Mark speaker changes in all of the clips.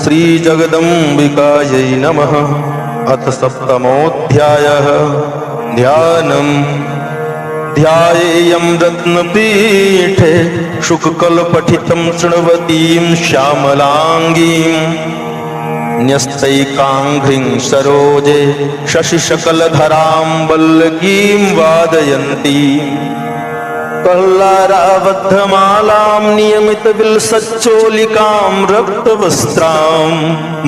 Speaker 1: श्रीजगदम्बिकायै नमः। अथ सप्तमोऽध्यायः। ध्यानम्। ध्यायेयं रत्नपीठे शुककल्पठितं शृण्वतीं श्यामलाङ्गीं न्यस्तैकाङ्घ्रिं सरोजे शशिशकलधरां वल्लकीं वादयन्ती कल्लाराबद्धमालां नियमितविलसच्चोलिकां रक्तवस्त्रां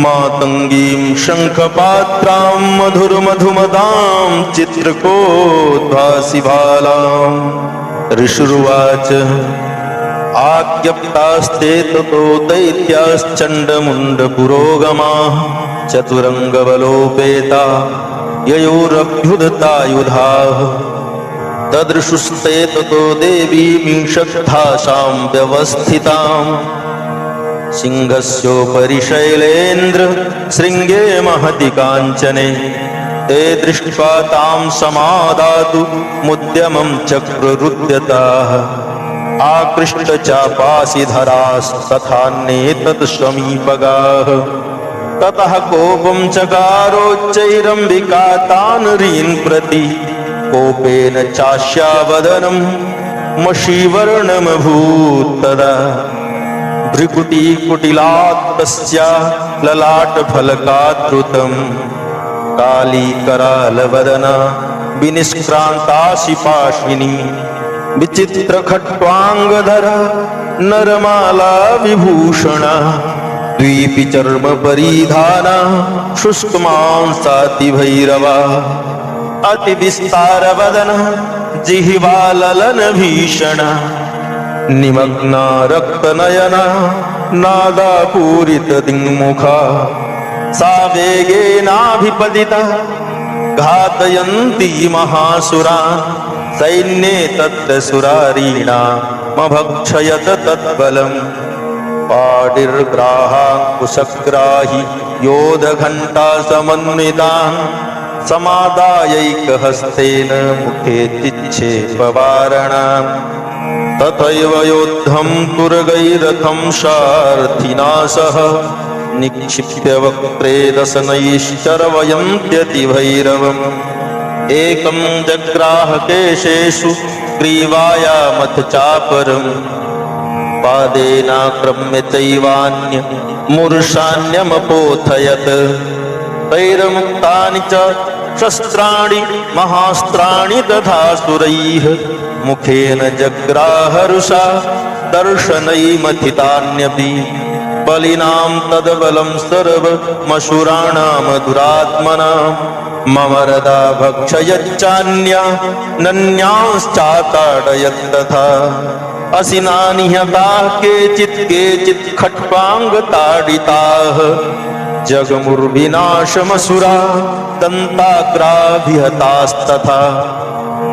Speaker 1: मातङ्गीं शङ्खपात्रां मधुरमधुमदां चित्रकोद्भासिभालां। ऋषुरुवाच आज्ञप्तास्ते ततो दैत्याश्चण्डमुण्डपुरोगमाः चतुरङ्गबलोपेता ययोरभ्युदतायुधाः। तदृशुस्ते ततो देवीमीषद्धासां व्यवस्थितां सिंहस्योपरि शैलेन्द्र शृङ्गे महति काञ्चने। ते दृष्ट्वा तां समादातु मुद्यमं चक्ररुद्यताः आकृष्टचापासिधरास्तथान्ये तत्समीपगाः। ततः कोपं चकारोच्चैरम्बिका तान् रीन् प्रति कोपेन चास्यावदनं मषीवर्णमभूत्तदा। भ्रुकुटीकुटिलात् तस्या ललाटफलकाद्रुतं कालीकरालवदना विनिष्क्रान्ताशिपाशिनी विचित्रखट्वाङ्गधरा नरमाला विभूषणा द्वीपिचर्मपरिधाना शुष्कमांसातिभैरवा अतिविस्तारवदना जिह्वाललनभीषणा निमग्ना रक्तनयना नादापूरितदिङ्मुखा सा वेगेनाभिपतिता घातयन्ती महासुरान् सैन्ये तत्र सुरारीणामभक्षयत तत्बलम्। पाणिर्ग्राहाङ्कुशग्राहि योधघण्टा समन्वितान् समादायैकहस्तेन मुखे चिच्छेपवारणाम्। तथैव योद्धं तुरगैरथं सारथिना सह निक्षिप्य वक्त्रे रसनैश्चरवयन्त्यतिभैरवम्। एकं जग्राह केशेषु ग्रीवायामथ चापरम् पादेनाक्रम्य चैवान्यमूर्षान्यमपोथयत्। तैर्मुक्तानि च शस्त्राणि महास्त्राणि तथा सुरैः मुखेन जग्राहरुषा दर्शनैमथितान्यपि। बलिनां तद्बलं सर्वमसुराणां दुरात्मनां ममरदा भक्षयच्चान्या नन्यांश्चाताडयत्तथा। असिना निहताः केचित् खट्वाङ्गताडिताः जगमुर्विनाशमसुरा दन्ताग्राभिहतास्तथा।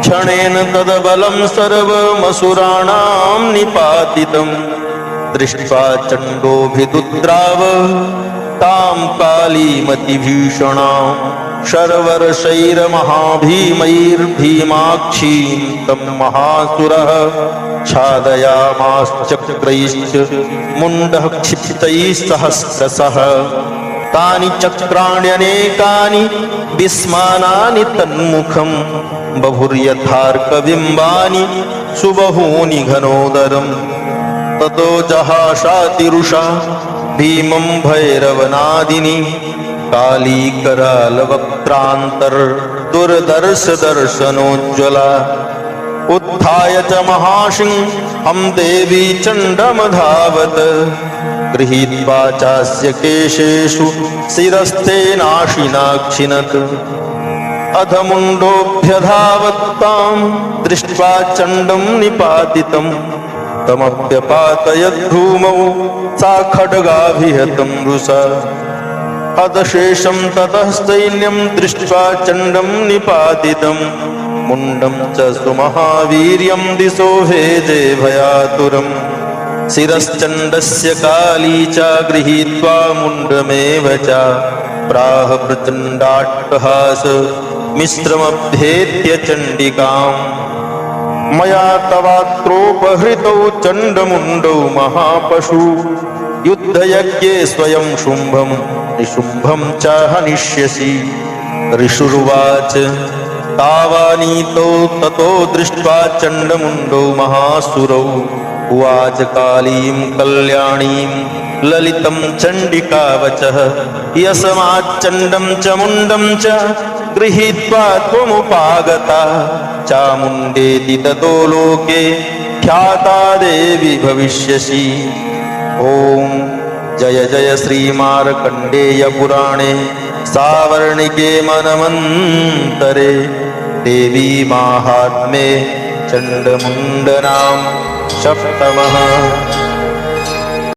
Speaker 1: क्षणेन तद्बलं सर्वमसुराणां निपातितं दृष्ट्वा चण्डोऽभिदुद्राव तां कालीमतिभीषणां शर्वरशैर्महाभीमैर्भीमाक्षीं तं महासुरः छादयामाश्चक्रैश्च मुण्डः क्षिप्तैः सहस्रशः। तानि चक्राण्यनेकानि विस्मानानि तन्मुखं बभुर्यथार्कबिम्बानि सुबहूनि घनोदरम्। ततो जहाशातिरुषा भीमं भैरवनादिनी कालीकरालवक्त्रान्तर्दुर्दर्शदर्शनोज्ज्वला। उत्थाय च महासिंहं देवी चण्डमधावत् गृहीत्वा चास्य केशेषु शिरस्थेनाशिनाक्षिणत्। अधमुण्डोऽभ्यधावत्तां दृष्ट्वा चण्डं निपातितं तमप्यपातयद्धूमौ सा खड्गाभिहतं रुषा। अदशेषं ततः सैन्यं दृष्ट्वा चण्डं निपातितं मुण्डं च सुमहावीर्यं दिशो भेजे भयातुरम्। शिरश्चण्डस्य काली च गृहीत्वा मुण्डमेव च प्राह प्रचण्डाट्टहास मिश्रमभ्येत्य चण्डिकाम्। मया तवात्रोपहृतौ चण्डमुण्डौ महापशु युद्धयज्ञे स्वयं शुम्भं निशुम्भं च हनिष्यसि। ऋषुरुवाच तावानीतो ततो दृष्ट्वा चण्डमुण्डो महासुरौ उवाच कालीं कल्याणीं ललितं चण्डिकावचः यस्माच्चण्डं च मुण्डं च गृहीत्वा त्वमुपागता चामुण्डेति ततो लोके ख्याता देवी भविष्यसि। ॐ जय जय श्रीमार्कण्डेय पुराणे सावर्णिके मनमन्तरे देवी माहात्म्ये चण्डमुण्डनाम सप्तमः